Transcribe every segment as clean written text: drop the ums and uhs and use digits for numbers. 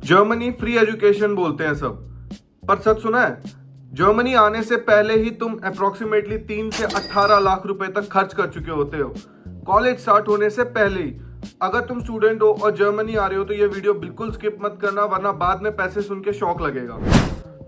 Germany free education बोलते हैं सब, पर सच सुना है? जर्मनी आने से पहले ही तुम अप्रोक्सीमेटली 3 से 18 लाख रुपए तक खर्च कर चुके होते हो, कॉलेज स्टार्ट होने से पहले ही। अगर तुम स्टूडेंट हो और जर्मनी आ रहे हो तो ये वीडियो बिल्कुल स्किप मत करना, वरना बाद में पैसे सुन के शौक लगेगा।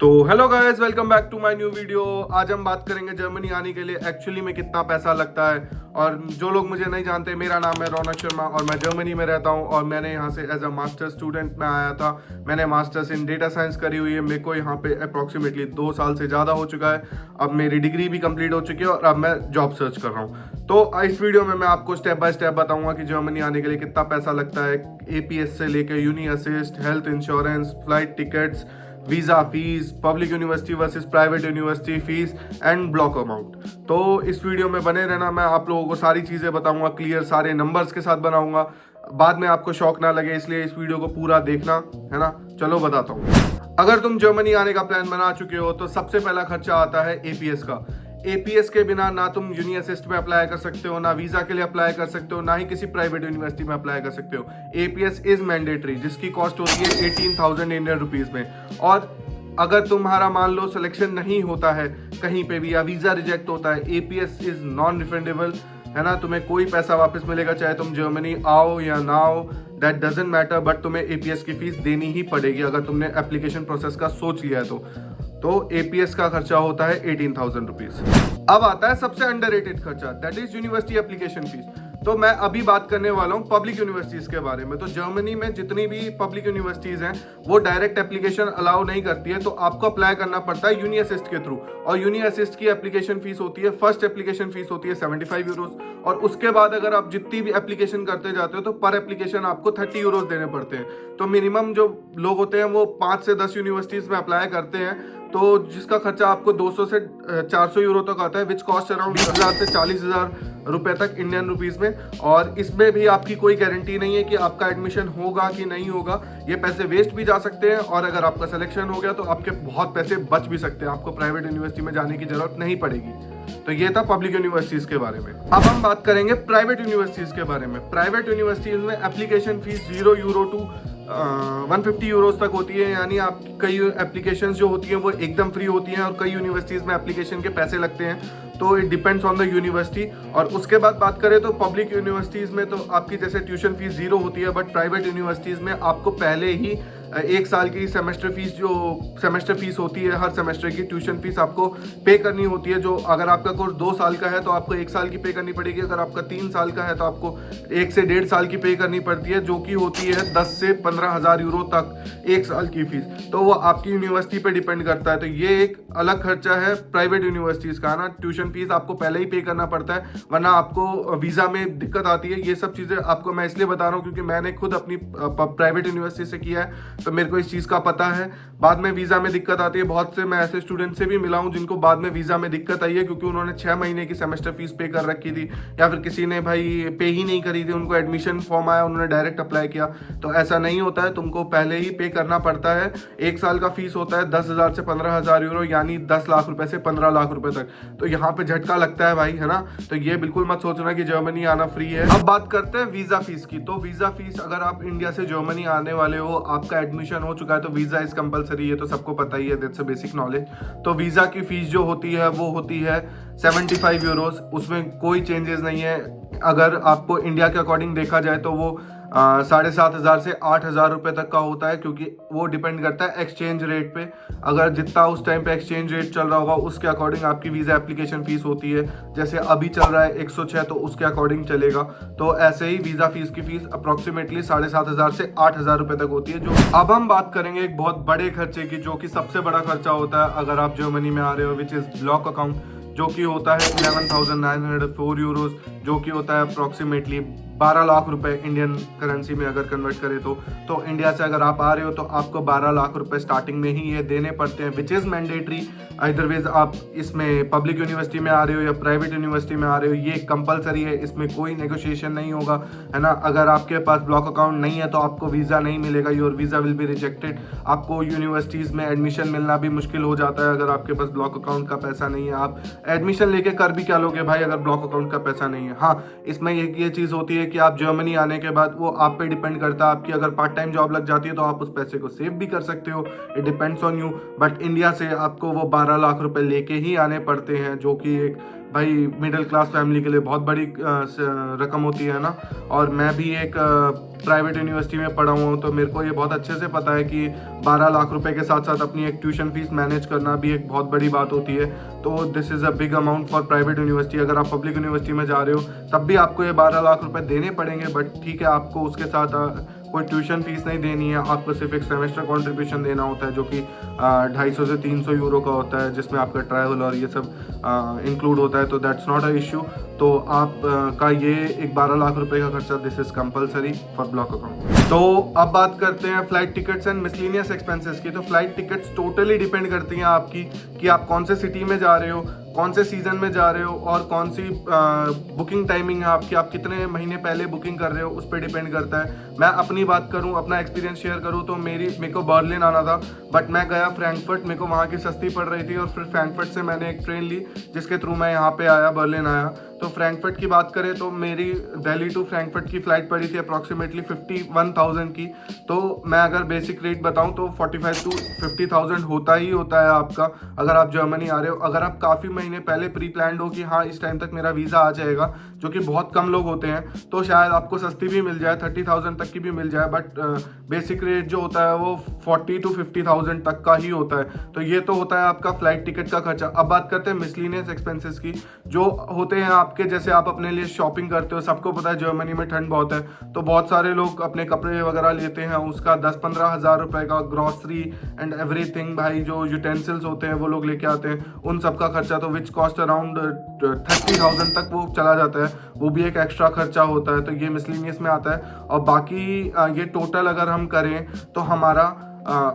तो hello guys, welcome back to my new video. आज हम बात करेंगे जर्मनी आने के लिए एक्चुअली में कितना पैसा लगता है। और जो लोग मुझे नहीं जानते, मेरा नाम है रौनक शर्मा और मैं जर्मनी में रहता हूं। और मैंने यहाँ से एज अ मास्टर स्टूडेंट में आया था। मैंने मास्टर्स इन डेटा साइंस करी हुई है। मेरे को यहाँ पे अप्रोक्सीमेटली 2 साल से ज़्यादा हो चुका है। अब मेरी डिग्री भी कंप्लीट हो चुकी है और अब मैं जॉब सर्च कर रहा हूँ। तो इस वीडियो में मैं आपको स्टेप बाय स्टेप बताऊंगा कि जर्मनी आने के लिए कितना पैसा लगता है, APS से लेकर uni assist, health insurance, flight tickets, visa fees, public university versus private university fees and block amount. तो इस वीडियो में बने रहना, मैं आप लोगों को सारी चीज़ें बताऊंगा, क्लियर सारे नंबर्स के साथ बनाऊंगा। बाद में आपको शौक ना लगे, इसलिए इस वीडियो को पूरा देखना, है ना। चलो बताता हूँ। अगर तुम जर्मनी आने का प्लान बना चुके हो तो सबसे पहला खर्चा आता है APS का। APS के बिना ना तुम यूनी असिस्ट में अप्लाई कर सकते हो, ना वीजा के लिए अप्लाई कर सकते हो, ना ही किसी प्राइवेट यूनिवर्सिटी में अप्लाई कर सकते हो। APS इज मैंडेटरी, जिसकी कॉस्ट होती है 18,000 इंडियन रुपीज में। और अगर तुम्हारा मान लो सिलेक्शन नहीं होता है कहीं पे भी या वीजा रिजेक्ट होता है, APS इज नॉन रिफंडेबल, है ना। तुम्हें कोई पैसा वापस मिलेगा, चाहे तुम जर्मनी आओ या ना आओ, दैट डजेंट मैटर, बट तुम्हें APS की फीस देनी ही पड़ेगी अगर तुमने एप्लीकेशन प्रोसेस का सोच लिया है तो APS का खर्चा होता है 18,000 रुपीज। अब आता है सबसे अंडररेटेड खर्चा, that is university application fees. तो मैं अभी बात करने वाला हूँ पब्लिक यूनिवर्सिटीज के बारे में। तो जर्मनी में जितनी भी पब्लिक यूनिवर्सिटीज हैं वो डायरेक्ट एप्लीकेशन अलाउ नहीं करती है, तो आपको अप्लाई करना पड़ता है यूनी असिस्ट के थ्रू। और यूनी असिस्ट की एप्लीकेशन फीस होती है, फर्स्ट एप्लीकेशन फीस होती है 75 यूरोज। और उसके बाद अगर आप जितनी भी एप्लीकेशन करते जाते हो तो पर एप्लीकेशन आपको 30 यूरोज देने पड़ते हैं। तो मिनिमम जो लोग होते हैं वो 5 से 10 यूनिवर्सिटीज में अप्लाई करते हैं, तो जिसका खर्चा आपको 200 से 400 यूरो तक आता है, विच कॉस्ट अराउंड 20,000 से 40,000 रुपए तक इंडियन रुपीज में। और इसमें भी आपकी कोई गारंटी नहीं है कि आपका एडमिशन होगा कि नहीं होगा। ये पैसे वेस्ट भी जा सकते हैं, और अगर आपका सिलेक्शन हो गया तो आपके बहुत पैसे बच भी सकते हैं, आपको प्राइवेट यूनिवर्सिटी में जाने की जरूरत नहीं पड़ेगी। तो ये था पब्लिक यूनिवर्सिटीज के बारे में। अब हम बात करेंगे प्राइवेट यूनिवर्सिटीज के बारे में। प्राइवेट यूनिवर्सिटीज में application fees 0 euro to 150 euros तक होती है। यानी आप कई एप्लीकेशन जो होती हैं वो एकदम फ्री होती हैं, और कई यूनिवर्सिटीज में एप्लीकेशन के पैसे लगते हैं। तो it depends on the university. और उसके बाद बात करें तो पब्लिक यूनिवर्सिटीज में तो आपकी जैसे ट्यूशन फीस 0 होती है, बट प्राइवेट यूनिवर्सिटीज में आपको पहले ही 1 साल की सेमेस्टर फीस, जो सेमेस्टर फीस होती है हर सेमेस्टर की, ट्यूशन फीस आपको पे करनी होती है। जो अगर आपका कोर्स 2 साल का है तो आपको 1 साल की पे करनी पड़ेगी, अगर आपका 3 साल का है तो आपको 1 से 1.5 साल की पे करनी पड़ती है, जो कि होती है 10 से 15,000 यूरो तक 1 साल की फीस। तो वो आपकी यूनिवर्सिटी पे डिपेंड करता है। तो ये एक अलग खर्चा है प्राइवेट यूनिवर्सिटीज का ना। ट्यूशन फीस आपको पहले ही पे करना पड़ता है, वरना आपको वीजा में दिक्कत आती है। ये सब चीजें आपको मैं इसलिए बता रहा हूँ क्योंकि मैंने खुद अपनी प्राइवेट यूनिवर्सिटी से किया है, तो मेरे को इस चीज का पता है। बाद में वीजा में दिक्कत आती है। बहुत से मैं ऐसे स्टूडेंट से भी मिला हूं जिनको बाद में वीजा में दिक्कत आई है, क्योंकि उन्होंने 6 महीने की सेमेस्टर फीस पे कर रखी थी, या फिर किसी ने भाई पे ही नहीं करी थी, उनको एडमिशन फॉर्म आया, उन्होंने डायरेक्ट अप्लाई किया। तो ऐसा नहीं होता है, तुमको पहले ही पे करना पड़ता है। 1 साल का फीस होता है 10,000 से 15,000 यूरो, यानी 10 लाख रुपए से 15 लाख रुपए तक। तो यहाँ पे झटका लगता है भाई, है ना। तो ये बिल्कुल मत सोचना कि जर्मनी आना फ्री है। अब बात करते हैं वीजा फीस की। तो वीजा फीस, अगर आप इंडिया से जर्मनी आने वाले हो, आपका एडमिशन हो चुका है, तो वीजा इज कंपलसरी है, तो सबको पता ही है, दैट्स अ बेसिक नॉलेज। तो वीजा की फीस जो होती है वो होती है 75 यूरोज। उसमें कोई चेंजेस नहीं है। अगर आपको इंडिया के अकॉर्डिंग देखा जाए तो वो 7,500 से 8,000 रुपए तक का होता है, क्योंकि वो डिपेंड करता है एक्सचेंज रेट पे। अगर जितना उस टाइम पे एक्सचेंज रेट चल रहा होगा उसके अकॉर्डिंग आपकी वीजा एप्लीकेशन फीस होती है। जैसे अभी चल रहा है 106, तो उसके अकॉर्डिंग चलेगा। तो ऐसे ही वीजा फीस की फीस अप्रोक्सीमेटली 7,500 से 8,000 रुपए तक होती है। जो अब हम बात करेंगे एक बहुत बड़े खर्चे की, जो कि सबसे बड़ा खर्चा होता है अगर आप जर्मनी में आ रहे हो, विच इज ब्लॉक अकाउंट, जो कि होता है 11,904 यूरोज, जो कि होता है अप्रोक्सीमेटली 12 लाख रुपए इंडियन करेंसी में अगर कन्वर्ट करें तो इंडिया से अगर आप आ रहे हो तो आपको 12 लाख रुपए स्टार्टिंग में ही ये देने पड़ते हैं, विच इज़ मैंडेटरी। अदरवाइज आप इसमें पब्लिक यूनिवर्सिटी में आ रहे हो या प्राइवेट यूनिवर्सिटी में आ रहे हो, ये कंपलसरी है, इसमें कोई नेगोशिएशन नहीं होगा, है ना। अगर आपके पास ब्लॉक अकाउंट नहीं है तो आपको वीज़ा नहीं मिलेगा, your visa will be rejected. आपको यूनिवर्सिटीज़ में एडमिशन मिलना भी मुश्किल हो जाता है अगर आपके पास ब्लॉक अकाउंट का पैसा नहीं है। आप एडमिशन लेके कर भी क्या लोगे भाई अगर ब्लॉक अकाउंट का पैसा नहीं है। हाँ, इसमें ये चीज़ होती है है कि आप जर्मनी आने के बाद वो आप पे डिपेंड करता है। आपकी अगर पार्ट टाइम जॉब लग जाती है तो आप उस पैसे को सेव भी कर सकते हो, it depends on you. But India से आपको वो 12 लाख रुपए लेके ही आने पड़ते हैं, जो कि एक भाई मिडिल क्लास फैमिली के लिए बहुत बड़ी रकम होती है ना। और मैं भी एक प्राइवेट यूनिवर्सिटी में पढ़ा हुआ हूँ, तो मेरे को ये बहुत अच्छे से पता है कि 12 लाख रुपए के साथ साथ अपनी एक ट्यूशन फीस मैनेज करना भी एक बहुत बड़ी बात होती है। तो this is a big amount for private university. अगर आप पब्लिक यूनिवर्सिटी में जा रहे हो तब भी आपको ये 12 लाख रुपए देने पड़ेंगे, बट ठीक है, आपको उसके साथ कोई ट्यूशन फीस नहीं देनी है। आपको सिर्फ एक सेमेस्टर कंट्रीब्यूशन देना होता है, जो कि 250 से 300 यूरो का होता है, जिसमें आपका ट्रैवल और ये सब इंक्लूड होता है। तो दैट्स नॉट अ इशू। तो आप का ये एक 12 लाख रुपए का खर्चा this is compulsory for block account. तो अब बात करते हैं flight tickets and miscellaneous expenses की। तो फ्लाइट टिकट्स टोटली डिपेंड करती हैं आपकी कि आप कौन से सिटी में जा रहे हो, कौन से सीजन में जा रहे हो और कौन सी बुकिंग टाइमिंग है आपकी, आप कितने महीने पहले बुकिंग कर रहे हो, उस पर डिपेंड करता है। मैं अपनी बात करूं, अपना एक्सपीरियंस शेयर करूं, तो मेरे को बर्लिन आना था, बट मैं गया फ्रैंकफर्ट। मेरे को वहाँ की सस्ती पड़ रही थी और फिर फ्रैंकफर्ट से मैंने एक ट्रेन ली जिसके थ्रू मैं यहाँ पे आया, बर्लिन आया। तो फ्रैंकफर्ट की बात करें तो मेरी दिल्ली टू फ्रैंकफर्ट की फ़्लाइट पड़ी थी अप्रॉक्सीमेटली 51,000 की। तो मैं अगर बेसिक रेट बताऊं तो 45 to 50,000 होता ही होता है आपका, अगर आप जर्मनी आ रहे हो। अगर आप काफ़ी महीने पहले प्री प्लान्ड हो कि हाँ इस टाइम तक मेरा वीज़ा आ जाएगा, जो कि बहुत कम लोग होते हैं, तो शायद आपको सस्ती भी मिल जाए, 30,000 तक की भी मिल जाए। बट बेसिक रेट जो होता है वो 40 to 50,000 तक का ही होता है। तो ये तो होता है आपका फ्लाइट टिकट का खर्चा। अब बात करते हैं मिसलिनियस एक्सपेंसेस की, जो होते हैं आपके, जैसे आप अपने लिए शॉपिंग करते हो। सबको पता है जर्मनी में ठंड बहुत है, तो बहुत सारे लोग अपने कपड़े वगैरह लेते हैं, उसका 10-15 हज़ार रुपए का ग्रॉसरी एंड एवरीथिंग, भाई जो यूटेंसिल्स होते हैं वो लोग लेके आते हैं, उन सब का खर्चा तो विच कॉस्ट अराउंड 30,000 तक वो चला जाता है। वो भी एक एक्स्ट्रा खर्चा होता है, तो ये मिसलिनियस में आता है। और बाकी ये टोटल अगर हम करें तो हमारा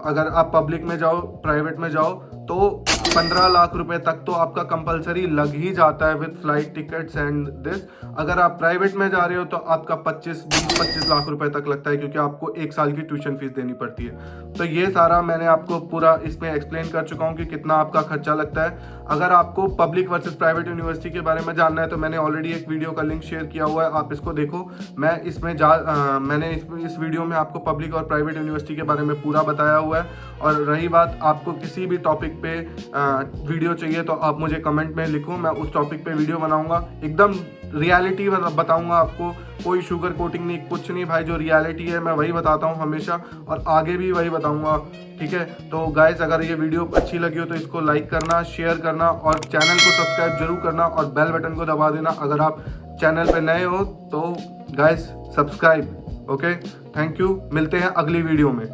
अगर आप पब्लिक में जाओ, प्राइवेट में जाओ, तो 15 लाख रुपए तक तो आपका कंपलसरी लग ही जाता है with flight tickets and this. अगर आप प्राइवेट में जा रहे हो तो आपका 20-25 लाख रुपए तक लगता है, क्योंकि आपको 1 साल की ट्यूशन फीस देनी पड़ती है। तो ये सारा मैंने आपको पूरा इसमें एक्सप्लेन कर चुका हूँ कि कितना आपका खर्चा लगता है। अगर आपको पब्लिक वर्सेस प्राइवेट यूनिवर्सिटी के बारे में जानना है तो मैंने ऑलरेडी एक वीडियो का लिंक शेयर किया हुआ है, आप इसको देखो। मैं इसमें मैंने इस वीडियो में आपको पब्लिक और प्राइवेट यूनिवर्सिटी के बारे में पूरा बताया हुआ है। और रही बात आपको किसी भी टॉपिक पे वीडियो चाहिए तो आप मुझे कमेंट में लिखो, मैं उस टॉपिक पे वीडियो बनाऊंगा। एकदम रियलिटी बताऊंगा आपको, कोई शुगर कोटिंग नहीं, कुछ नहीं भाई। जो रियलिटी है मैं वही बताता हूँ हमेशा, और आगे भी वही बताऊंगा, ठीक है। तो गाइस, अगर ये वीडियो अच्छी लगी हो तो इसको लाइक करना, शेयर करना और चैनल को सब्सक्राइब जरूर करना और बेल बटन को दबा देना अगर आप चैनल पे नए हो तो। Guys subscribe, okay, thank you, मिलते हैं अगली वीडियो में।